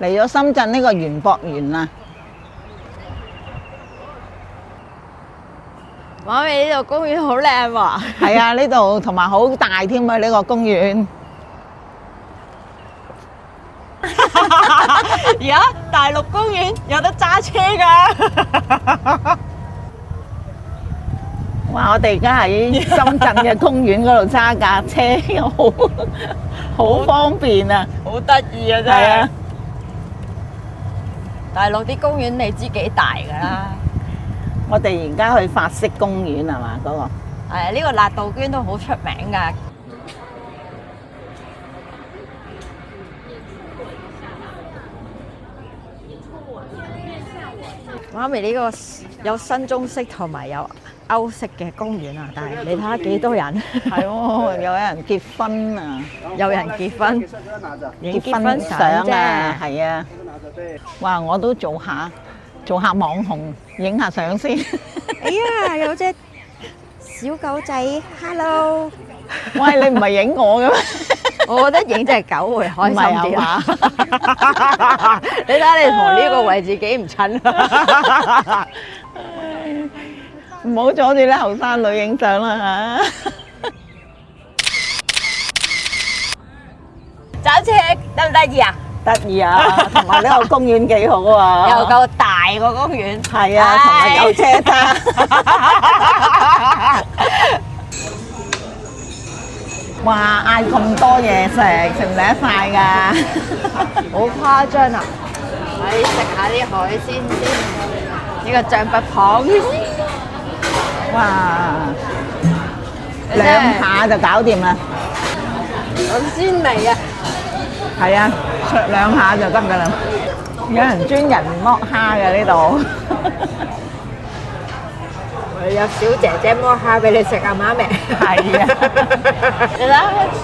嚟咗深圳呢個園博園啊！媽咪，呢度公園好靚喎。係啊，呢度同埋好大添啊！呢個公園。而家大陸公園有得揸車㗎。哇！我哋而家喺深圳嘅公園嗰度揸架車，好方便啊！好得意啊，真係啊係！大陸啲公園你知幾大㗎啦？我哋而家去法式公園係嘛？嗰個係呢個辣杜鵑都好出名㗎。媽咪，呢個有新中式同埋有歐式嘅公園啊，但係你睇下幾多人，係喎，有人結婚啊！有人結婚，影結婚相啊，啫。係啊！哇！我都做下網紅，影下相先。哎呀，有隻小狗仔 ，hello！喂，你唔係影我嘅咩？我覺得影隻狗會開心啲唔係啊啦。你睇下你同呢個位置幾唔襯，唔好阻住啲後生女影相啦揸車得唔得意啊？嚇！得意啊！同埋呢個公園幾好啊！又夠大個公園，係啊，同埋有車揸。哇！嗌咁多嘢食，食唔食得晒㗎？好誇張啊！你食下啲海鮮先，呢個象拔蚌，哇！2下就搞掂啦。咁鮮味啊！係啊，灼2下就得㗎啦。有人專人剝蝦嘅呢度。有小姐姐剝蝦俾你食啊，媽咪。係啊，你睇下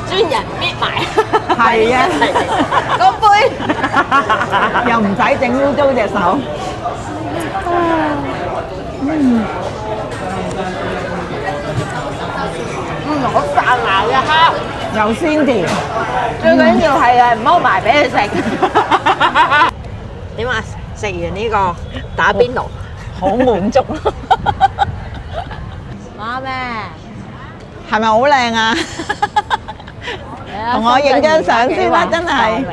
專人搣埋。係啊，乾杯！又唔使整污糟隻手。好彈牙嘅蝦，又鮮甜。最緊要係啊，剝埋俾你食。點啊？食完呢個打邊爐，好滿足。媽咩？係咪好靚啊？同我影張相先啦，真係。